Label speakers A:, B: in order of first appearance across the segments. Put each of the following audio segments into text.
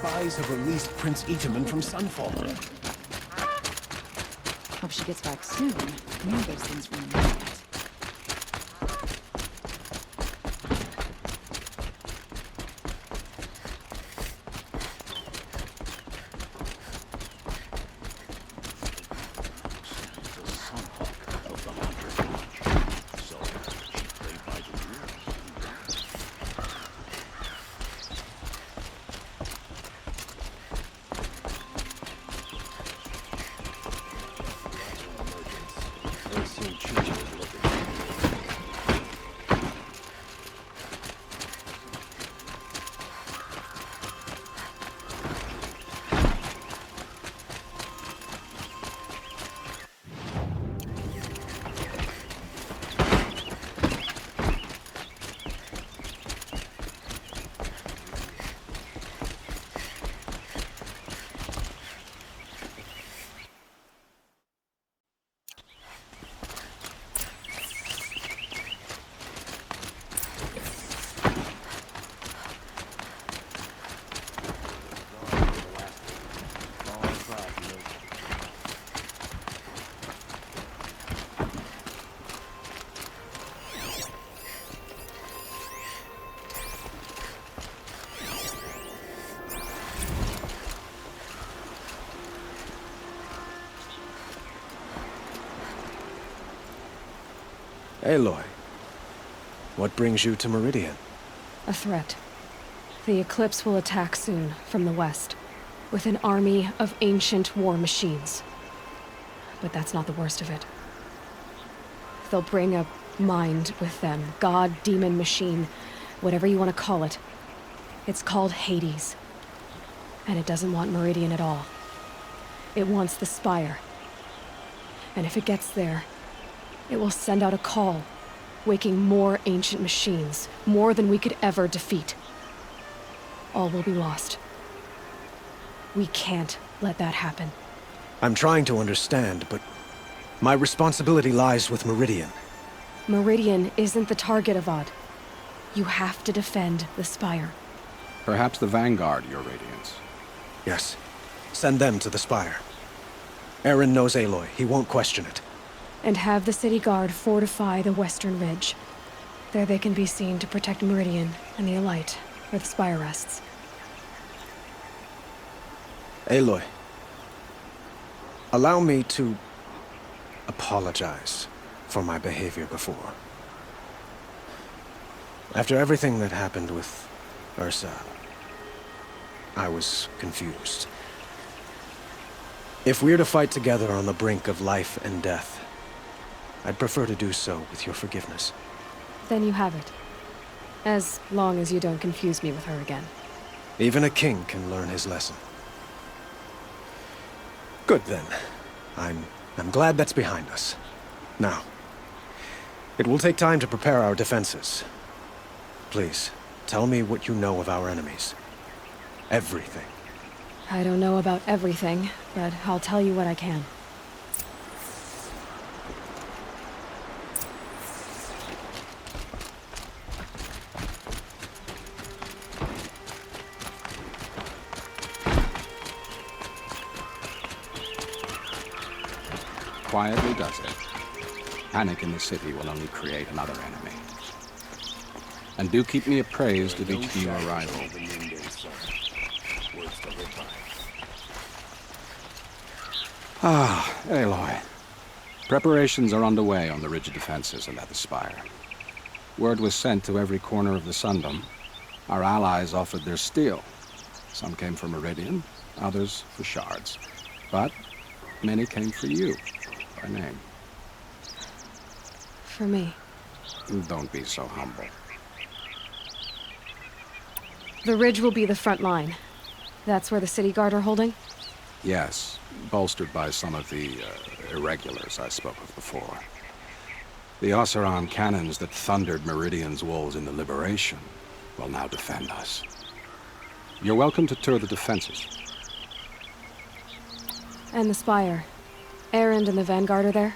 A: spies have released Prince Itaman from Sunfall.
B: Hope she gets back soon. None of those things remain.
A: Aloy, what brings you to Meridian?
C: A threat. The Eclipse will attack soon, from the west, with an army of ancient war machines. But that's not the worst of it. They'll bring a mind with them, god, demon, machine, whatever you want to call it. It's called Hades. And it doesn't want Meridian at all. It wants the Spire. And if it gets there, it will send out a call, waking more ancient machines, more than we could ever defeat. All will be lost. We can't let that happen.
A: I'm trying to understand, but my responsibility lies with Meridian.
C: Meridian isn't the target, Avad. You have to defend the Spire.
D: Perhaps the Vanguard, Your Radiance.
A: Yes. Send them to the Spire. Eren knows Aloy. He won't question it.
C: And have the city guard fortify the western ridge. There they can be seen to protect Meridian and the Elite, where the Spire rests.
A: Aloy, allow me to apologize for my behavior before. After everything that happened with Ursa, I was confused. If we're to fight together on the brink of life and death, I'd prefer to do so with your forgiveness.
C: Then you have it. As long as you don't confuse me with her again.
A: Even a king can learn his lesson. Good then. I'm glad that's behind us. Now, it will take time to prepare our defenses. Please, tell me what you know of our enemies. Everything.
C: I don't know about everything, but I'll tell you what I can.
D: Quietly does it. Panic in the city will only create another enemy. And do keep me appraised of each new arrival. Ah, Aloy. Preparations are underway on the ridge of defenses and at the Spire. Word was sent to every corner of the Sundom. Our allies offered their steel. Some came for Meridian, others for shards. But many came for you. By name.
C: For me.
D: Don't be so humble.
C: The ridge will be the front line. That's where the city guard are holding?
D: Yes, bolstered by some of the irregulars I spoke of before. The Oseram cannons that thundered Meridian's walls in the Liberation will now defend us. You're welcome to tour the defenses.
C: And the Spire. Erend and the Vanguard are there?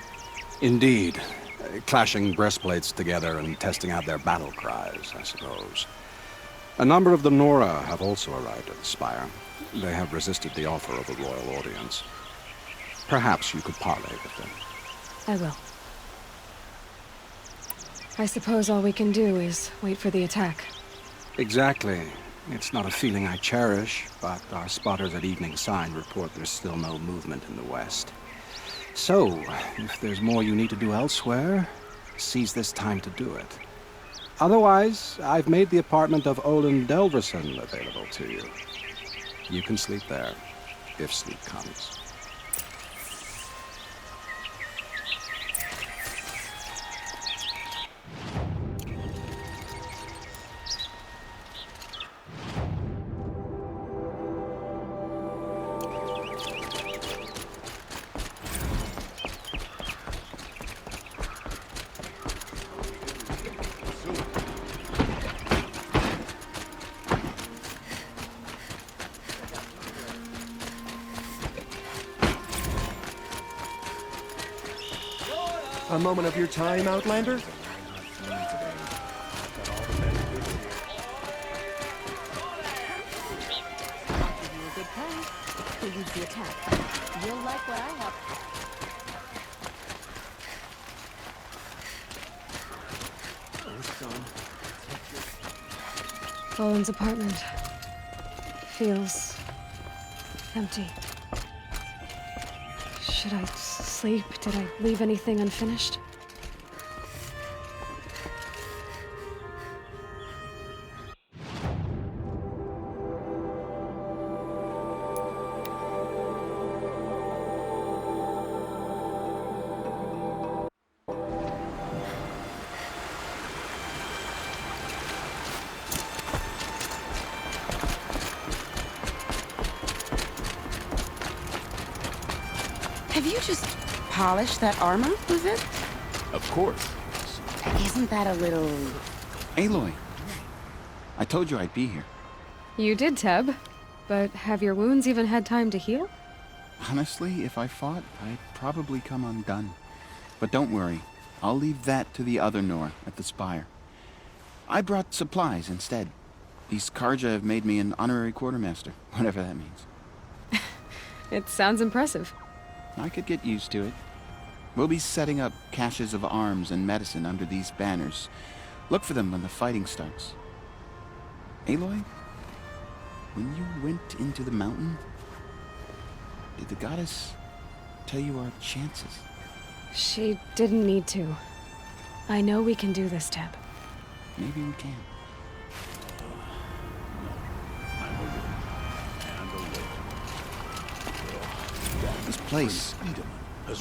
D: Indeed. Clashing breastplates together and testing out their battle cries, I suppose. A number of the Nora have also arrived at the Spire. They have resisted the offer of a royal audience. Perhaps you could parley with them.
C: I will. I suppose all we can do is wait for the attack.
D: Exactly. It's not a feeling I cherish, but our spotters at Evening Sign report there's still no movement in the west. So, if there's more you need to do elsewhere, seize this time to do it. Otherwise, I've made the apartment of Olin Delverson available to you. You can sleep there, if sleep comes.
A: A moment of your time, Outlander?
B: Give you a good plan. Who leads the attack? You'll like what I have.
C: Olin's apartment feels empty. Should I sleep? Did I leave anything unfinished?
E: Have you just polished that armor, was it?
F: Of course.
E: Isn't that a little...
F: Aloy, I told you I'd be here.
C: You did, Teb. But have your wounds even had time to heal?
F: Honestly, if I fought, I'd probably come undone. But don't worry, I'll leave that to the other Nora at the Spire. I brought supplies instead. These Karja have made me an honorary quartermaster, whatever that means.
C: It sounds impressive.
F: I could get used to it. We'll be setting up caches of arms and medicine under these banners. Look for them when the fighting starts. Aloy, when you went into the mountain, did the goddess tell you our chances?
C: She didn't need to. I know we can do this, Teb.
F: Maybe we can. This place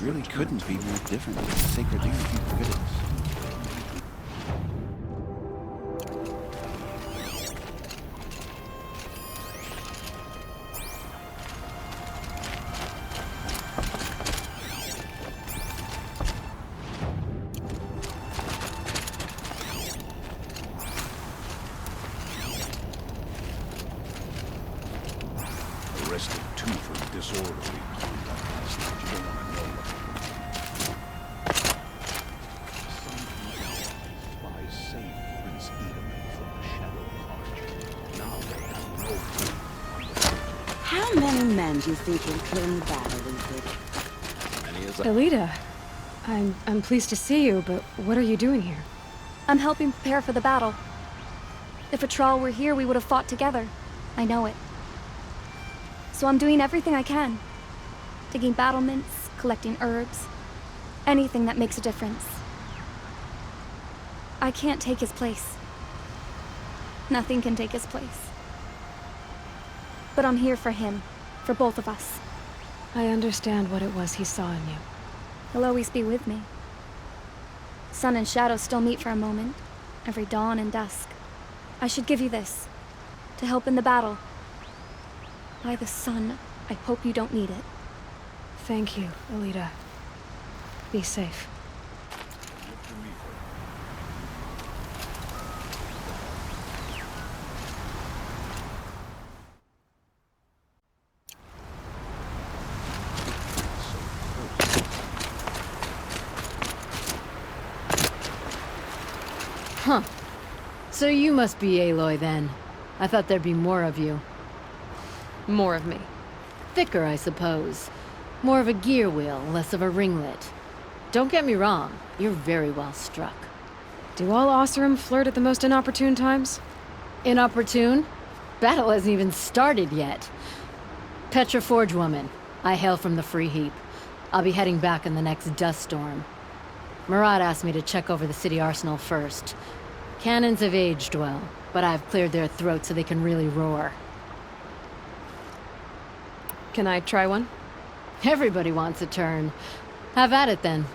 F: really couldn't be more different than Sacred Eden, could it?
G: Arrested two for disorderly conduct last night. You don't want to know what spies saved Prince Edelman from the Shadow Carja. Now they have no clue on the
E: How many men do you think will claim the battle, Ingrid?
G: many as
C: Elita, I'm pleased to see you, but what are you doing here?
H: I'm helping prepare for the battle. If Atral were here, we would have fought together. I know it. So I'm doing everything I can. Digging battlements, collecting herbs, anything that makes a difference. I can't take his place. Nothing can take his place. But I'm here for him, for both of us.
C: I understand what it was he saw in you.
H: He'll always be with me. Sun and shadow still meet for a moment, every dawn and dusk. I should give you this, to help in the battle. By the sun, I hope you don't need it.
C: Thank you, Elita. Be safe.
I: Huh. So you must be Aloy then. I thought there'd be more of you.
C: More of me.
I: Thicker, I suppose. More of a gear wheel, less of a ringlet. Don't get me wrong, you're very well struck.
C: Do all Osseram flirt at the most inopportune times?
I: Inopportune? Battle hasn't even started yet. Petra Forge woman. I hail from the Free Heap. I'll be heading back in the next dust storm. Murad asked me to check over the city arsenal first. Cannons have aged well, but I've cleared their throats so they can really roar.
C: Can I try one?
I: Everybody wants a turn. Have at it then.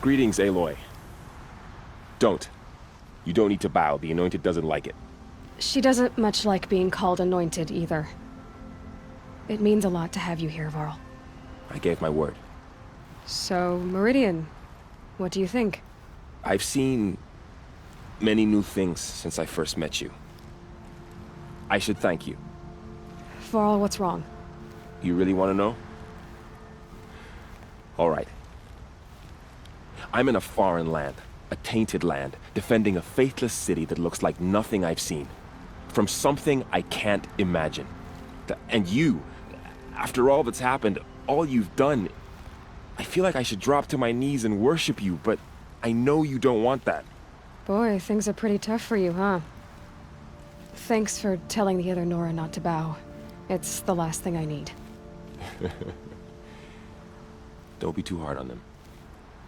J: Greetings, Aloy. Don't. You don't need to bow. The Anointed doesn't like it.
C: She doesn't much like being called anointed either. It means a lot to have you here, Varl.
J: I gave my word.
C: So, Meridian, what do you think?
J: I've seen many new things since I first met you. I should thank you.
C: Varl, what's wrong?
J: You really want to know? All right. I'm in a foreign land, a tainted land, defending a faithless city that looks like nothing I've seen. From something I can't imagine. And you, after all that's happened, all you've done, I feel like I should drop to my knees and worship you, but I know you don't want that.
C: Boy, things are pretty tough for you, huh? Thanks for telling the other Nora not to bow. It's the last thing I need.
J: Don't be too hard on them.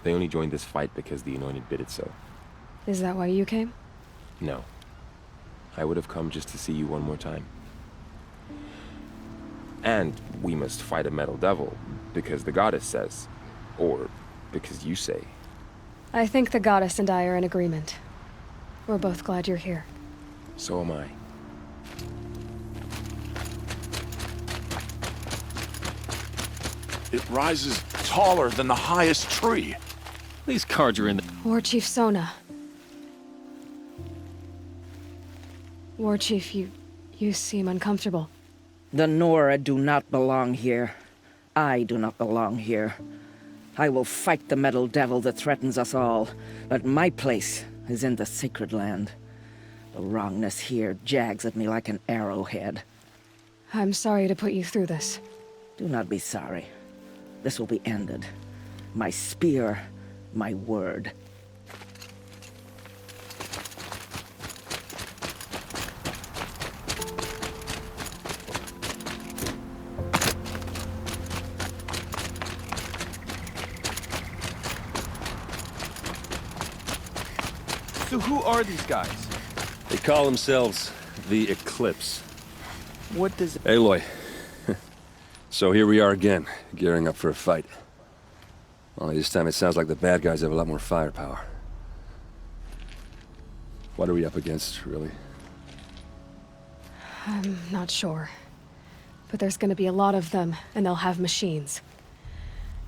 J: They only joined this fight because the Anointed bid it so.
C: Is that why you came?
J: No. I would have come just to see you one more time. And we must fight a metal devil, because the goddess says. Or because you say.
C: I think the goddess and I are in agreement. We're both glad you're here.
J: So am I.
G: It rises taller than the highest tree.
K: These cards are in the...
C: War Chief Sona. War Chief, you seem uncomfortable.
L: The Nora do not belong here. I do not belong here. I will fight the metal devil that threatens us all, but my place is in the sacred land. The wrongness here jags at me like an arrowhead.
C: I'm sorry to put you through this.
L: Do not be sorry. This will be ended. My spear, my word.
K: So who are these guys?
M: They call themselves the Eclipse.
K: What does...
M: Aloy. So here we are again, gearing up for a fight. Only this time it sounds like the bad guys have a lot more firepower. What are we up against, really?
C: I'm not sure. But there's gonna be a lot of them, and they'll have machines.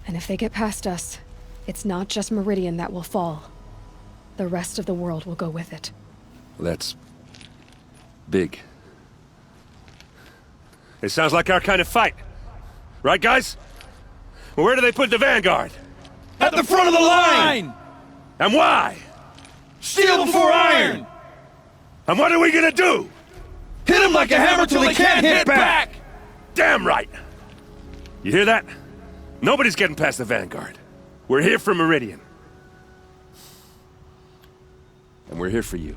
C: And if they get past us, it's not just Meridian that will fall. The rest of the world will go with it.
M: Well, that's... big. It sounds like our kind of fight. Right, guys? Well, where do they put the Vanguard?
K: At the front of the line!
M: And why?
K: Steel before iron!
M: And what are we gonna do?
K: Hit him like a hammer till he can't hit back!
M: Damn right! You hear that? Nobody's getting past the Vanguard. We're here for Meridian. And we're here for you.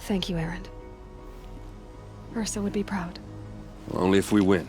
C: Thank you, Erend. Ursa would be proud.
M: Well, only if we win.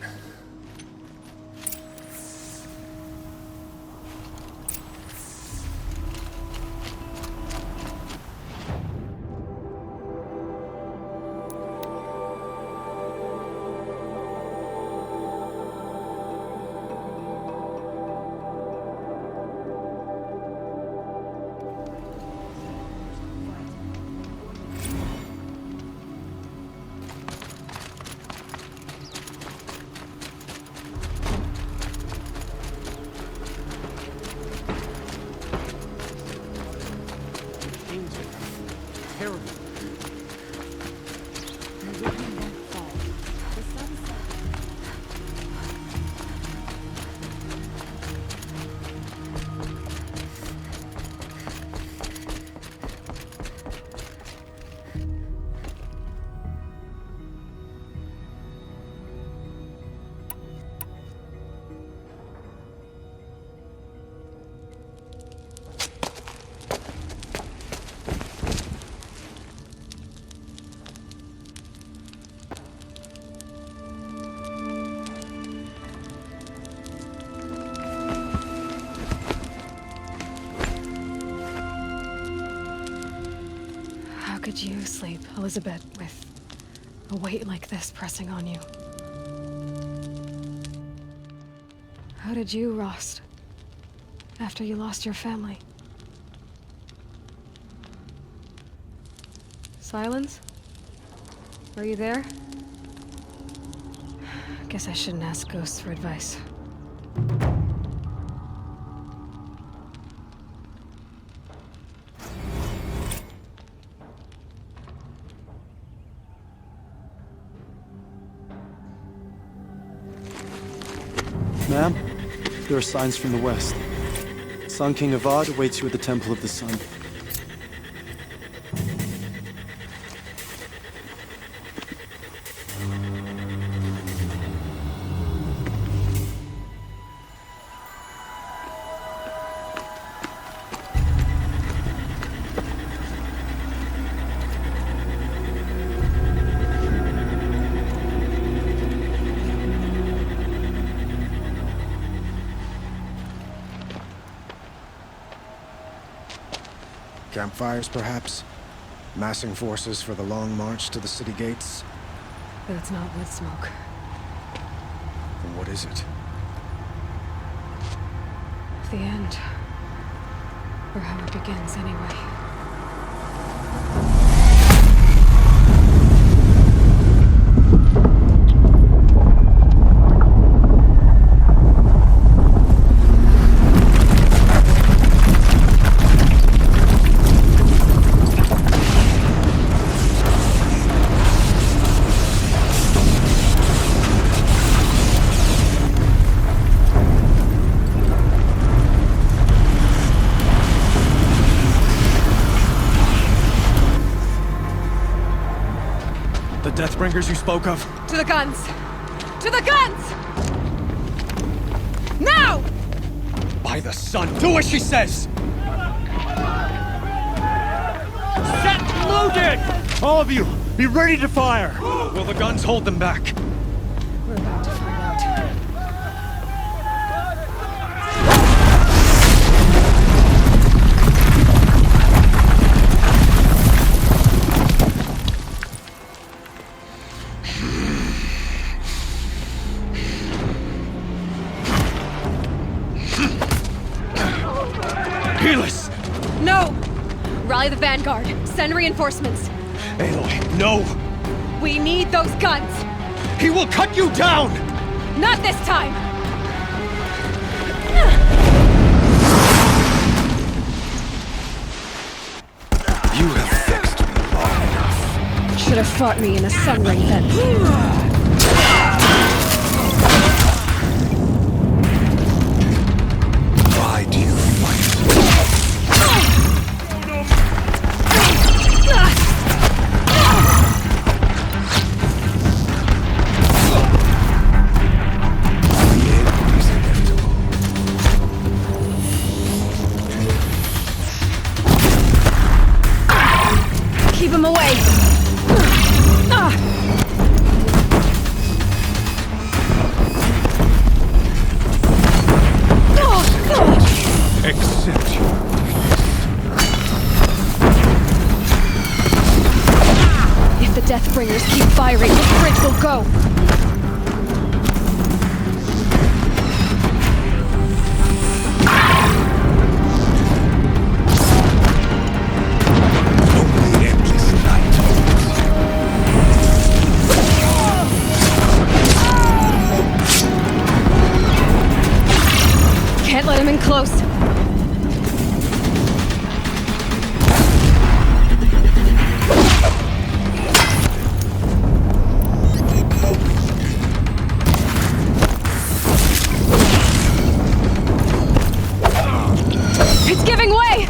C: How could you sleep, Elizabeth, with a weight like this pressing on you? How did you, Rost, after you lost your family? Silence? Are you there? Guess I shouldn't ask ghosts for advice.
N: Ma'am, there are signs from the west. Sun King Avad awaits you at the Temple of the Sun.
A: Campfires, perhaps? Massing forces for the long march to the city gates?
C: But it's not wood smoke.
A: Then what is it?
C: The end. Or how it begins, anyway.
A: Deathbringers you spoke of?
C: To the guns! To the guns! Now!
A: By the sun, do as she says!
K: Set loaded!
A: All of you, be ready to fire! Will the guns hold them back?
C: We're about to find out. No! Rally the vanguard. Send reinforcements.
A: Aloy, no!
C: We need those guns!
A: He will cut you down!
C: Not this time!
A: You have vexed me long enough.
C: Should have fought me in a sun ring then.
A: Why do you fight?
C: Keep him away!
A: Accept your
C: If the Deathbringers keep firing, this bridge will go!
A: only endless night.
C: Can't let him in close. It's giving way!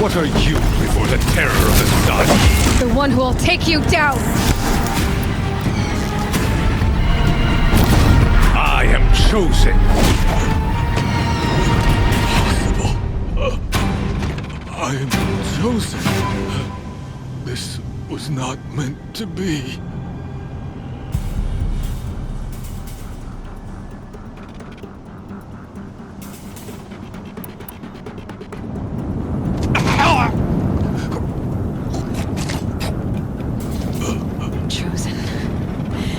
A: What are you before the terror of the sun?
C: The one who will take you down!
A: I am chosen.
O: I am chosen. This was not meant to be.
C: Chosen.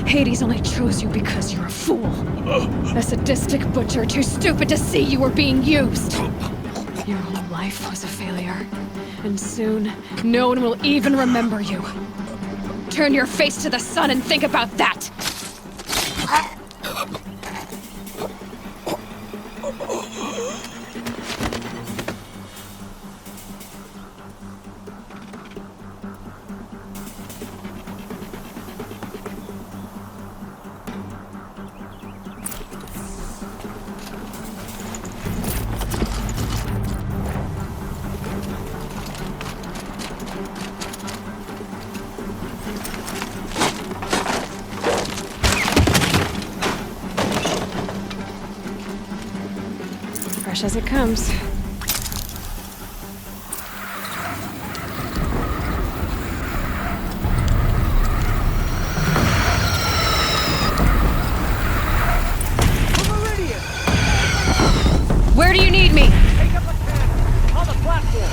C: Hades only chose you because you're a fool. A sadistic butcher too stupid to see you were being used. Your whole life was a failure. And soon, no one will even remember you. Turn your face to the sun and think about that! Fresh as it comes. Where do you need me?
K: Take up a pen on the platform.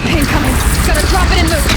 C: Incoming! Gotta drop it and move!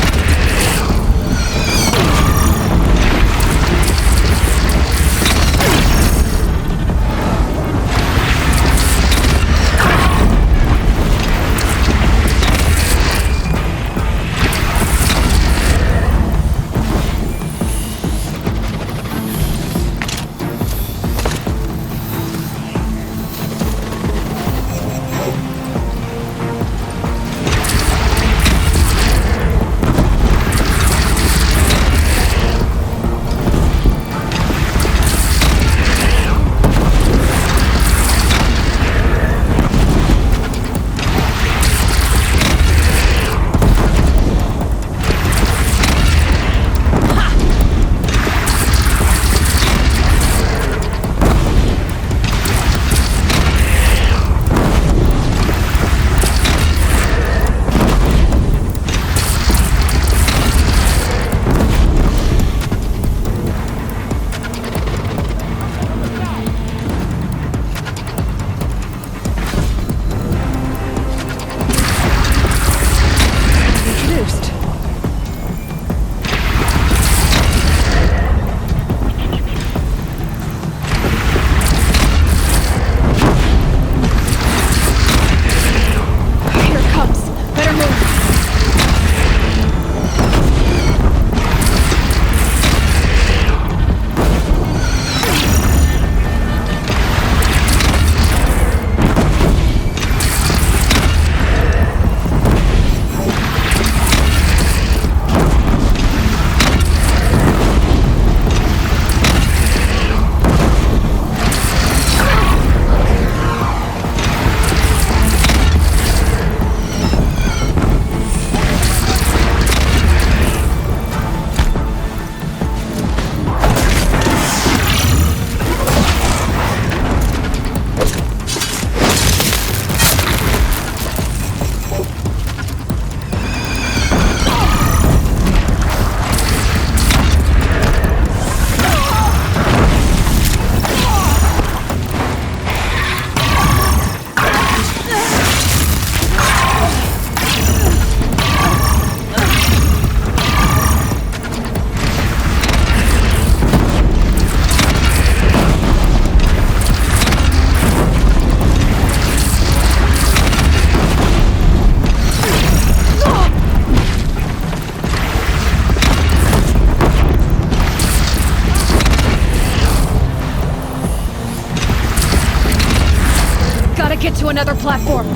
C: another platform.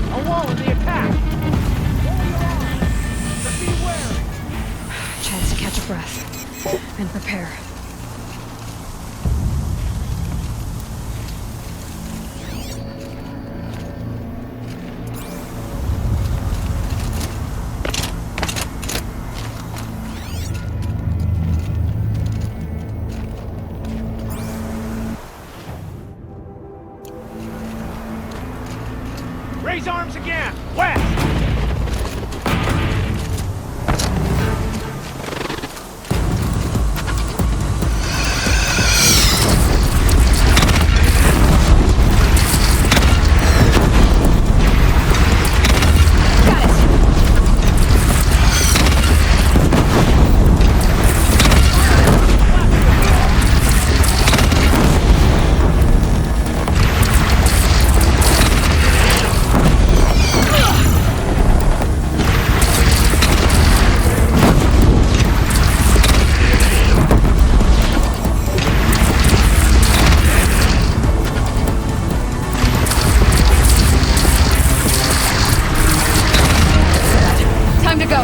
K: A wall in the attack! Be wary!
C: Chance to catch a breath and prepare.
K: Raise arms again! West!
C: Time to go.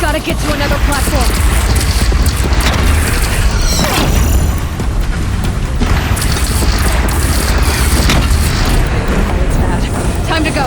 C: Gotta get to another platform. It's bad. Time to go.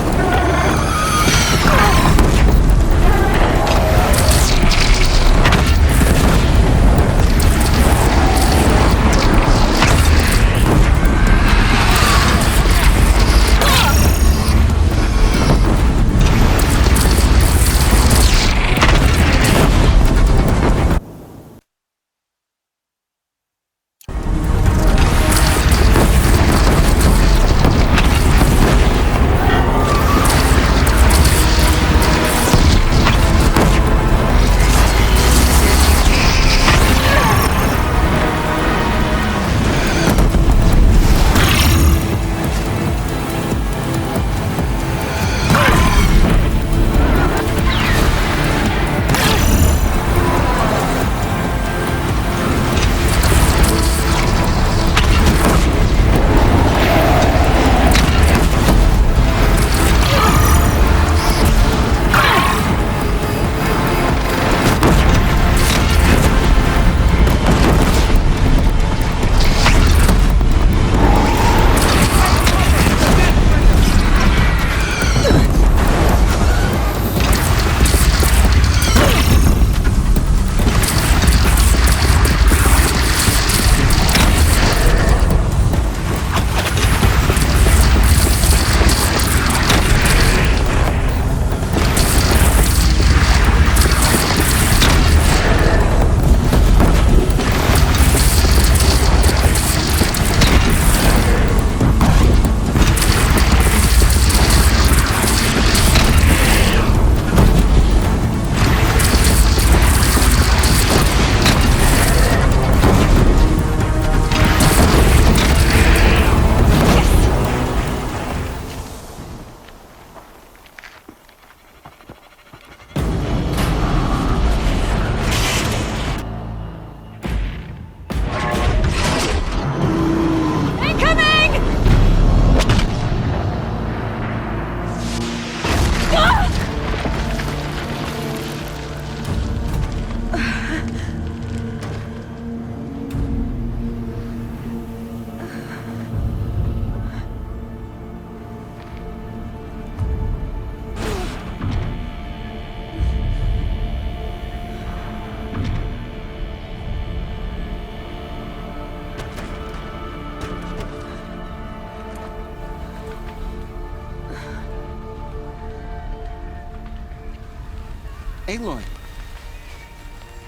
F: Aloy!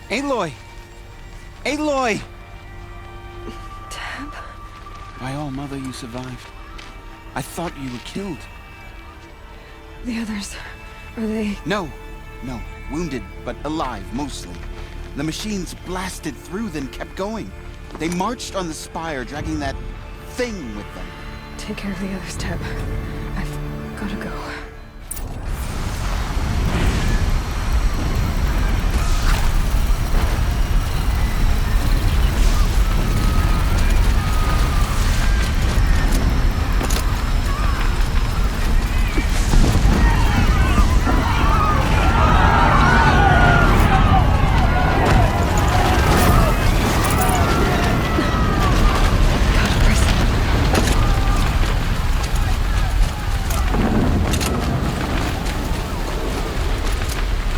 F: Aloy! Aloy!
C: Tab?
F: By all mother, you survived. I thought you were killed.
C: The others, are they...
F: No. Wounded, but alive, mostly. The machines blasted through, then kept going. They marched on the spire, dragging that thing with them.
C: Take care of the others, Tab. I've gotta go.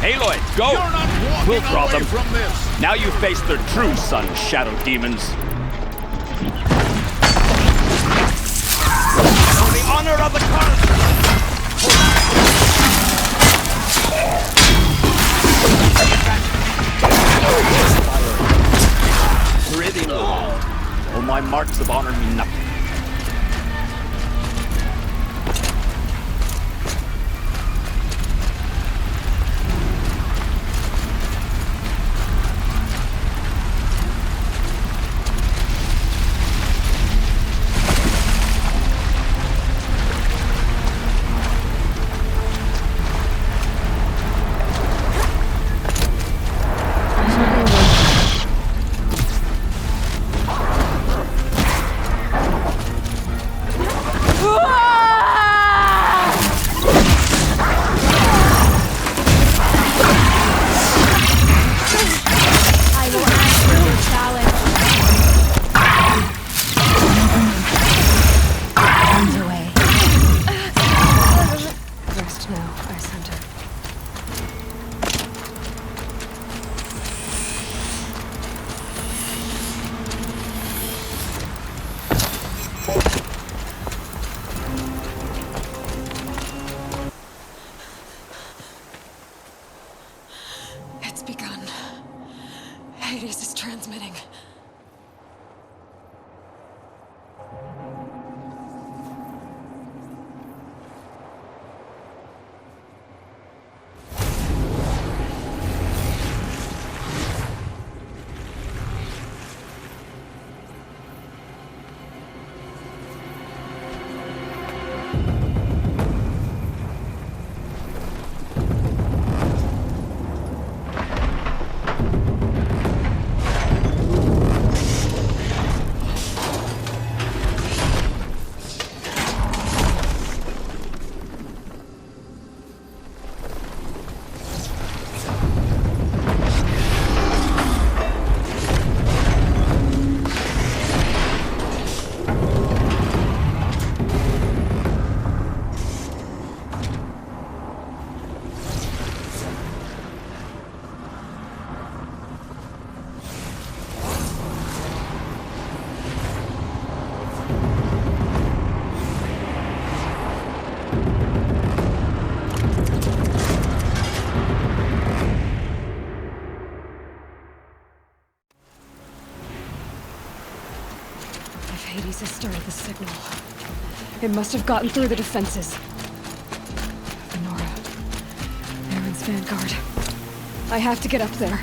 K: Aloy, go!
G: You're not walking
K: We'll draw
G: away
K: them.
G: from this.
K: Now you face their true son, shadow demons. For the honor of the cause! Meridian will hold. All my marks of honor mean nothing.
C: It's begun. Hades is transmitting. Hades has started the signal. It must have gotten through the defenses. Nora. Aaron's vanguard. I have to get up there.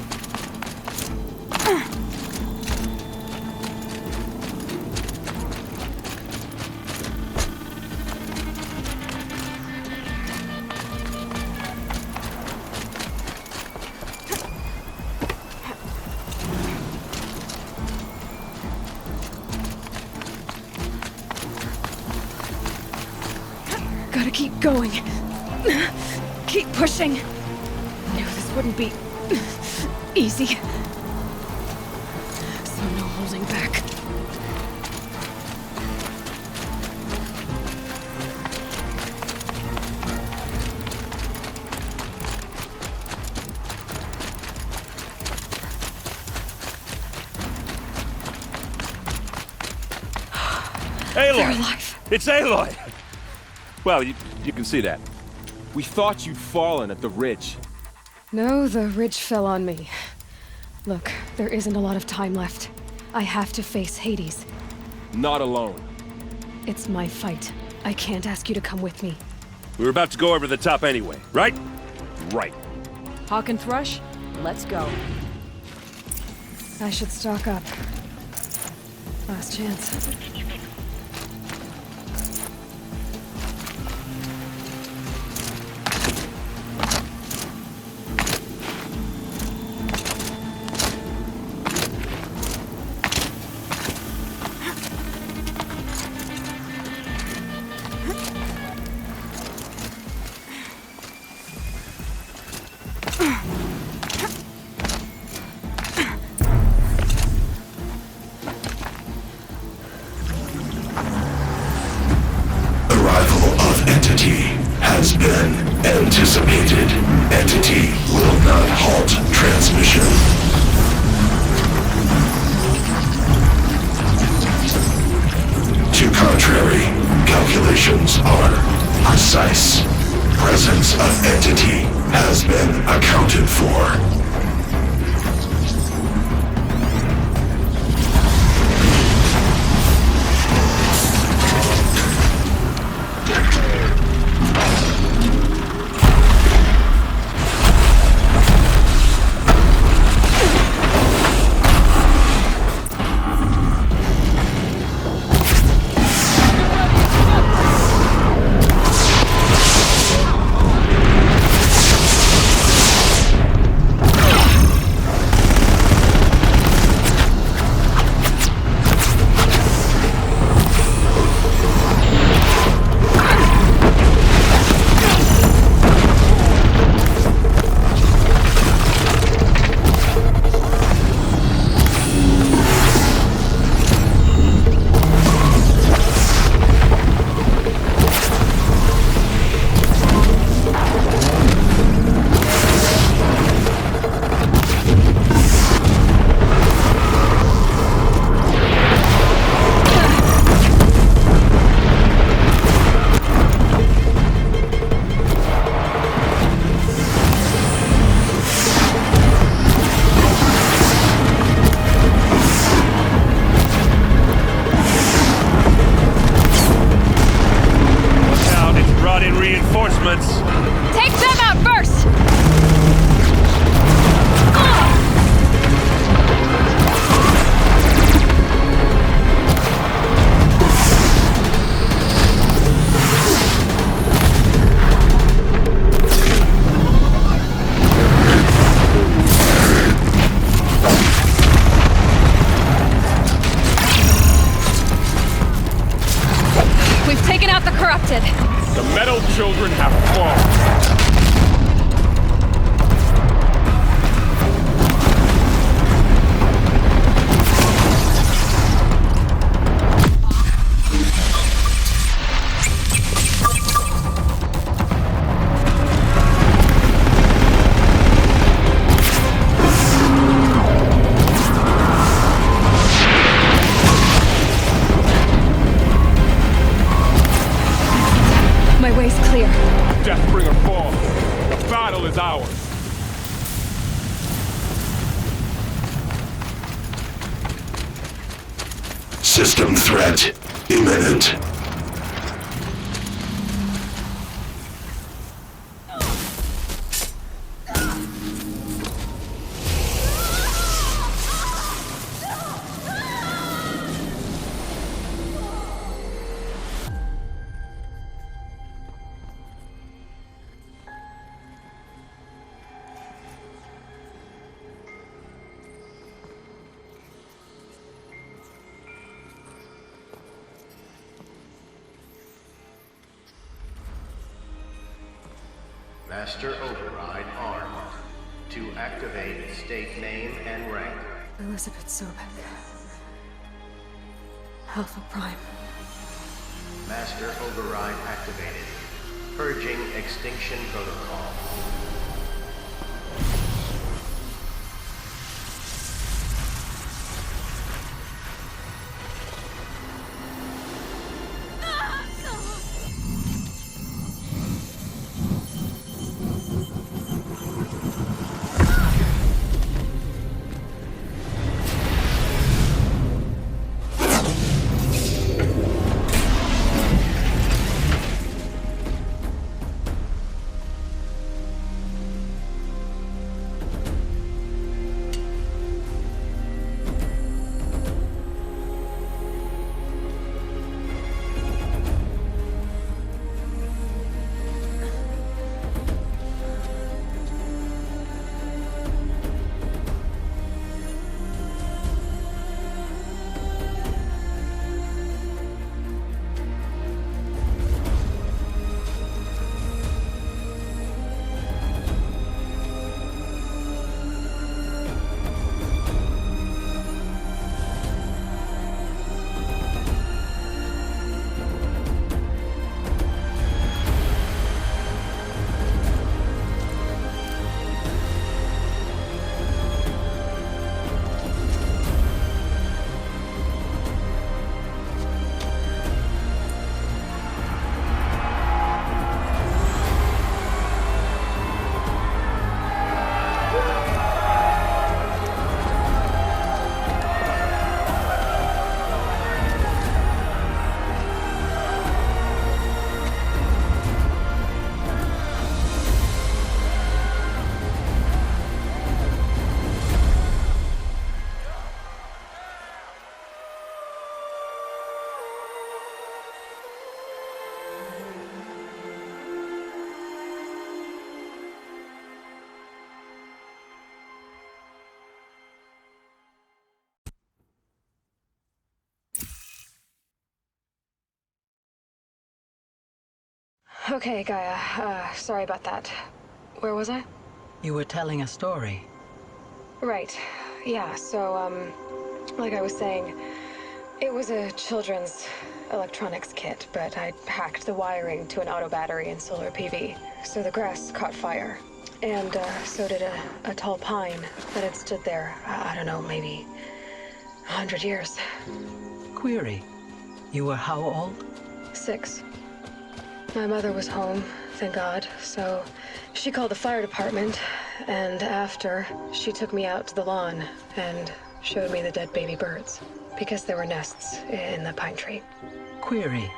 C: Gotta keep going. Keep pushing. Knew this wouldn't be easy. So no holding back.
K: Aloy!
C: They're alive.
K: It's Aloy! Well, you can see that.
J: We thought you'd fallen at the ridge.
C: No, the ridge fell on me. Look, there isn't a lot of time left. I have to face Hades.
J: Not alone.
C: It's my fight. I can't ask you to come with me.
M: We were about to go over the top anyway, right?
J: Right.
P: Hawk and Thrush, let's go.
C: I should stock up. Last chance.
Q: Has been anticipated. Entity will not halt transmission. To contrary, calculations are precise. Presence of entity has been accounted for.
J: The metal children have fallen.
C: My way's clear.
J: Deathbringer falls. The battle is ours.
Q: System threat imminent.
R: Master Override armed. To activate, state name and rank.
C: Elizabeth Sobek. Alpha Prime.
R: Master Override activated. Purging extinction protocol.
C: Okay, Gaia. Sorry about that. Where was I?
S: You were telling a story.
C: Right. Yeah, so, like I was saying, it was a children's electronics kit, but I hacked the wiring to an auto battery and solar PV. So the grass caught fire. And, so did a tall pine that had stood there, I don't know, maybe 100 years.
S: Query. You were how old?
C: 6. My mother was home, thank God, so she called the fire department, and after, she took me out to the lawn and showed me the dead baby birds, because there were nests in the pine tree.
S: Query.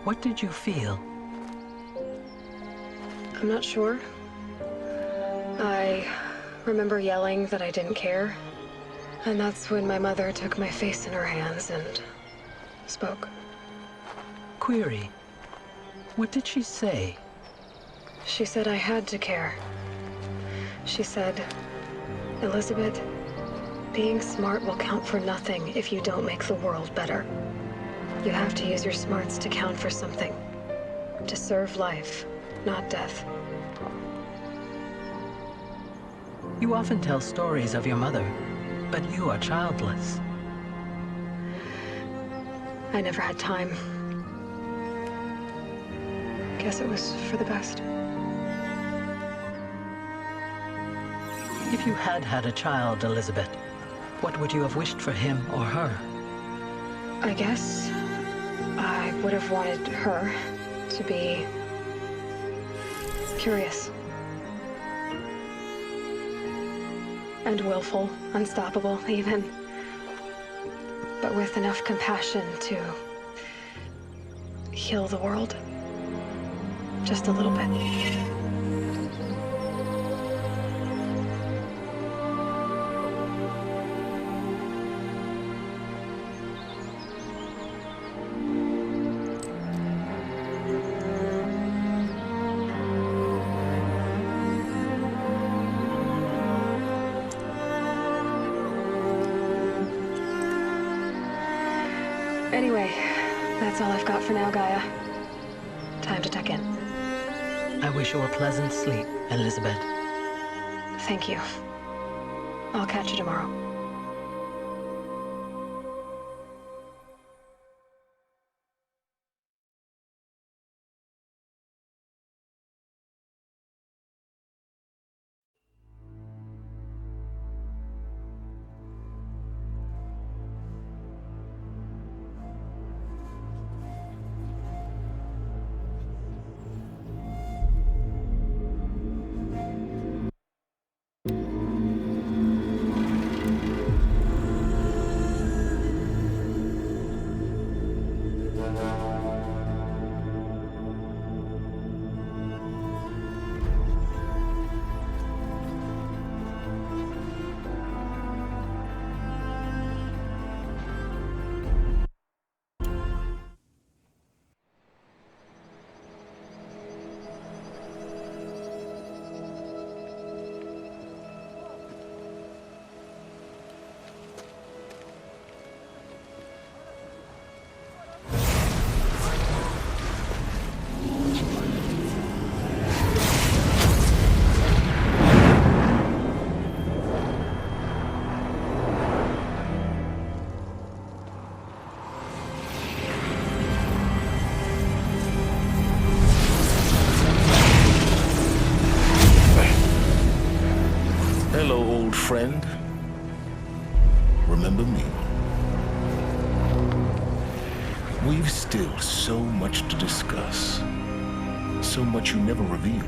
S: What did you feel?
C: I'm not sure. I remember yelling that I didn't care, and that's when my mother took my face in her hands and spoke.
S: Query. What did she say?
C: She said I had to care. She said, Elizabeth, being smart will count for nothing if you don't make the world better. You have to use your smarts to count for something. To serve life, not death.
S: You often tell stories of your mother, but you are childless.
C: I never had time. Guess it was for the best.
S: If you had had a child, Elizabeth, what would you have wished for him or her?
C: I guess I would have wanted her to be curious. And willful, unstoppable even. But with enough compassion to heal the world. Just a little bit. Anyway, that's all I've got for now, Gaia. Time to tuck in.
S: I wish you a pleasant sleep, Elizabeth.
C: Thank you. I'll catch you tomorrow.
Q: Hello, old friend. Remember me? We've still so much to discuss. So much you never revealed.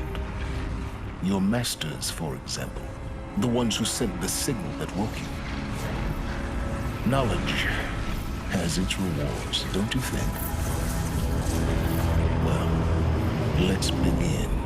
Q: Your masters, for example. The ones who sent the signal that woke you. Knowledge has its rewards, don't you think? Well, let's begin.